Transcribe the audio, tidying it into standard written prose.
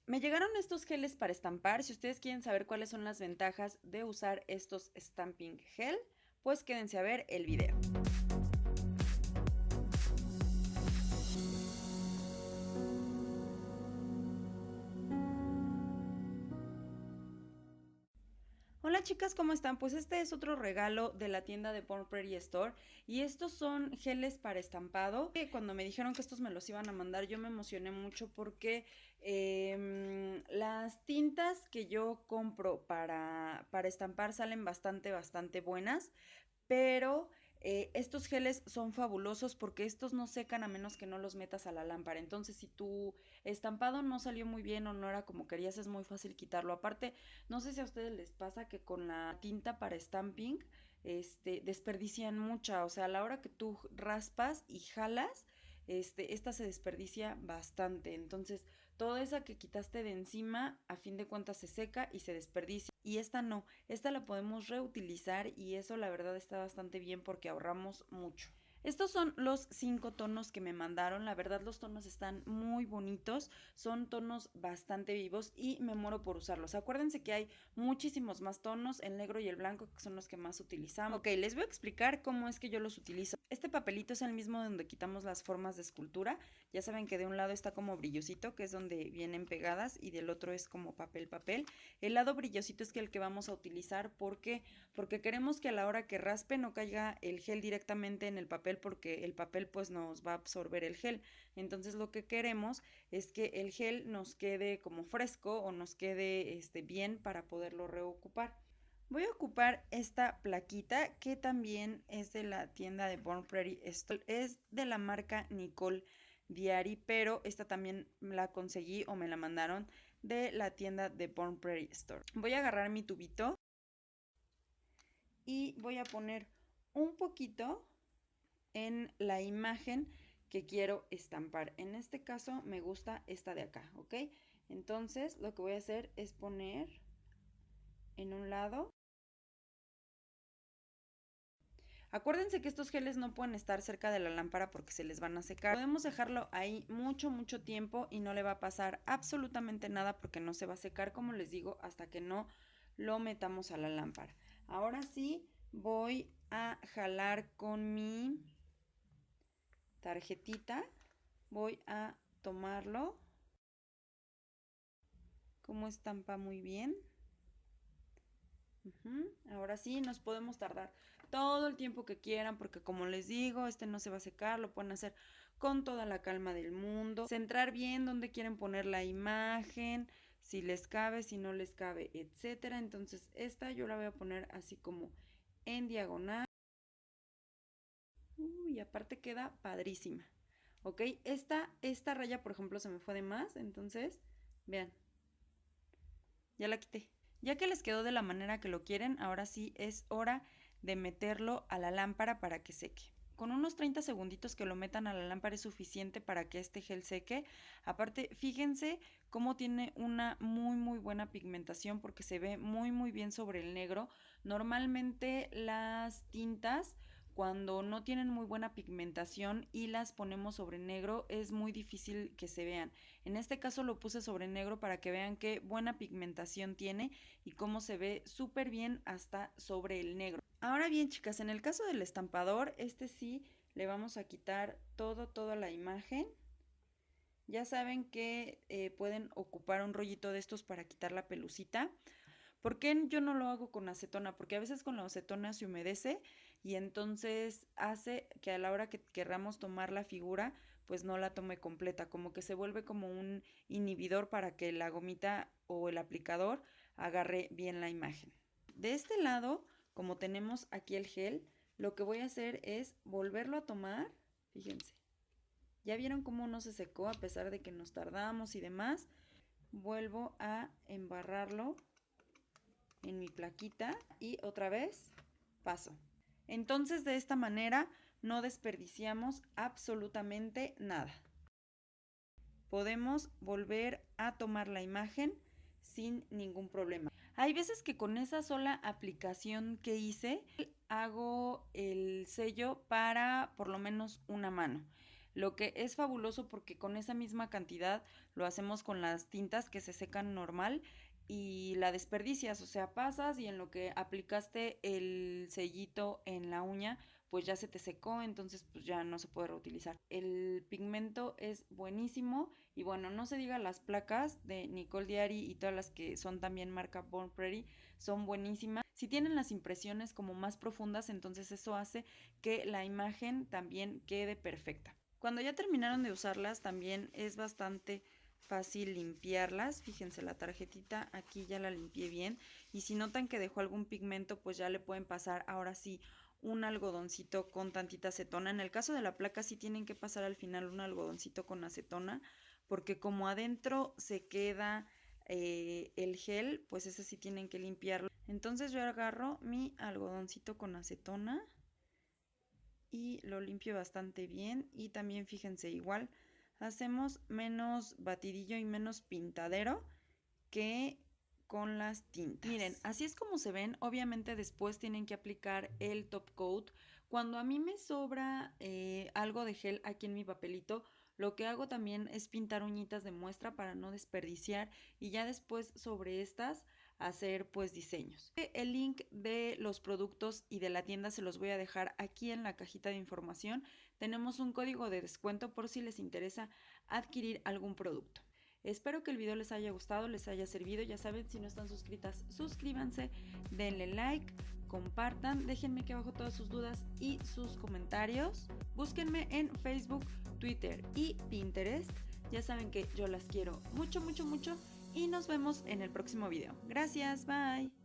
Me llegaron estos geles para estampar. Si ustedes quieren saber cuáles son las ventajas de usar estos stamping gel, pues quédense a ver el video. Hola chicas, ¿cómo están? Pues este es otro regalo de la tienda de Born Pretty Store y estos son geles para estampado. Cuando me dijeron que estos me los iban a mandar yo me emocioné mucho porque las tintas que yo compro para estampar salen bastante buenas, pero estos geles son fabulosos porque estos no secan a menos que no los metas a la lámpara. Entonces, si tu estampado no salió muy bien o no era como querías, es muy fácil quitarlo. Aparte, no sé si a ustedes les pasa que con la tinta para stamping, desperdician mucha. O sea, a la hora que tú raspas y jalas, esta se desperdicia bastante. Entonces, toda esa que quitaste de encima, a fin de cuentas se seca y se desperdicia. Y esta no, esta la podemos reutilizar y eso la verdad está bastante bien porque ahorramos mucho. Estos son los 5 tonos que me mandaron. La verdad los tonos están muy bonitos. Son tonos bastante vivos y me muero por usarlos. Acuérdense que hay muchísimos más tonos, el negro y el blanco, que son los que más utilizamos. Ok, les voy a explicar cómo es que yo los utilizo. Este papelito es el mismo donde quitamos las formas de escultura. Ya saben que de un lado está como brillosito, que es donde vienen pegadas, y del otro es como papel. El lado brillosito es el que vamos a utilizar porque queremos que a la hora que raspe no caiga el gel directamente en el papel, porque el papel pues nos va a absorber el gel. Entonces lo que queremos es que el gel nos quede como fresco o nos quede bien para poderlo reocupar. Voy a ocupar esta plaquita que también es de la tienda de Born Pretty Store. Es de la marca Nicole Diary, pero esta también la conseguí o me la mandaron de la tienda de Born Pretty Store. Voy a agarrar mi tubito y voy a poner un poquito en la imagen que quiero estampar. En este caso me gusta esta de acá, ¿ok? Entonces lo que voy a hacer es poner en un lado. Acuérdense que estos geles no pueden estar cerca de la lámpara porque se les van a secar. Podemos dejarlo ahí mucho tiempo y no le va a pasar absolutamente nada porque no se va a secar, como les digo, hasta que no lo metamos a la lámpara. Ahora sí voy a jalar con mi tarjetita. Voy a tomarlo. Como estampa muy bien. Ahora sí, nos podemos tardar todo el tiempo que quieran porque como les digo, no se va a secar, lo pueden hacer con toda la calma del mundo. Centrar bien dónde quieren poner la imagen, si les cabe, si no les cabe, etcétera. Entonces esta yo la voy a poner así como en diagonal. Uy, aparte queda padrísima. Ok, esta raya por ejemplo se me fue de más, entonces vean, ya la quité. Ya que les quedó de la manera que lo quieren, ahora sí es hora de meterlo a la lámpara para que seque. Con unos 30 segunditos que lo metan a la lámpara es suficiente para que este gel seque. Aparte, fíjense cómo tiene una muy buena pigmentación porque se ve muy bien sobre el negro. Normalmente las tintas, cuando no tienen muy buena pigmentación y las ponemos sobre negro, es muy difícil que se vean. En este caso lo puse sobre negro para que vean qué buena pigmentación tiene y cómo se ve súper bien hasta sobre el negro. Ahora bien, chicas, en el caso del estampador, sí le vamos a quitar toda la imagen. Ya saben que pueden ocupar un rollito de estos para quitar la pelucita. ¿Por qué yo no lo hago con acetona? Porque a veces con la acetona se humedece y entonces hace que a la hora que querramos tomar la figura, pues no la tome completa, como que se vuelve como un inhibidor para que la gomita o el aplicador agarre bien la imagen. De este lado, como tenemos aquí el gel, lo que voy a hacer es volverlo a tomar, fíjense. ¿Ya vieron cómo no se secó a pesar de que nos tardamos y demás? Vuelvo a embarrarlo en mi plaquita y otra vez paso. Entonces de esta manera no desperdiciamos absolutamente nada. Podemos volver a tomar la imagen sin ningún problema. Hay veces que con esa sola aplicación que hice hago el sello para por lo menos una mano. lo que es fabuloso porque con esa misma cantidad lo hacemos con las tintas que se secan normal y la desperdicias, o sea, pasas y en lo que aplicaste el sellito en la uña, pues ya se te secó, entonces pues ya no se puede reutilizar. El pigmento es buenísimo y bueno, no se diga las placas de Nicole Diary y todas las que son también marca Born Pretty, son buenísimas. Si tienen las impresiones como más profundas, entonces eso hace que la imagen también quede perfecta. Cuando ya terminaron de usarlas, también es bastante fácil limpiarlas. Fíjense, la tarjetita aquí ya la limpié bien y si notan que dejó algún pigmento, pues ya le pueden pasar ahora sí un algodoncito con tantita acetona. En el caso de la placa sí tienen que pasar al final un algodoncito con acetona porque como adentro se queda el gel, pues ese sí tienen que limpiarlo. Entonces yo agarro mi algodoncito con acetona y lo limpio bastante bien y también fíjense igual hacemos menos batidillo y menos pintadero que con las tintas. Miren, así es como se ven. Obviamente después tienen que aplicar el top coat. Cuando a mí me sobra algo de gel aquí en mi papelito, lo que hago también es pintar uñitas de muestra para no desperdiciar y ya después sobre estas hacer pues diseños. El link de los productos y de la tienda se los voy a dejar aquí en la cajita de información. Tenemos un código de descuento por si les interesa adquirir algún producto. Espero que el video les haya gustado, les haya servido. Ya saben, si no están suscritas, suscríbanse, denle like, compartan, déjenme aquí abajo todas sus dudas y sus comentarios. Búsquenme en Facebook, Twitter y Pinterest. Ya saben que yo las quiero mucho, mucho, mucho y nos vemos en el próximo video. Gracias, bye.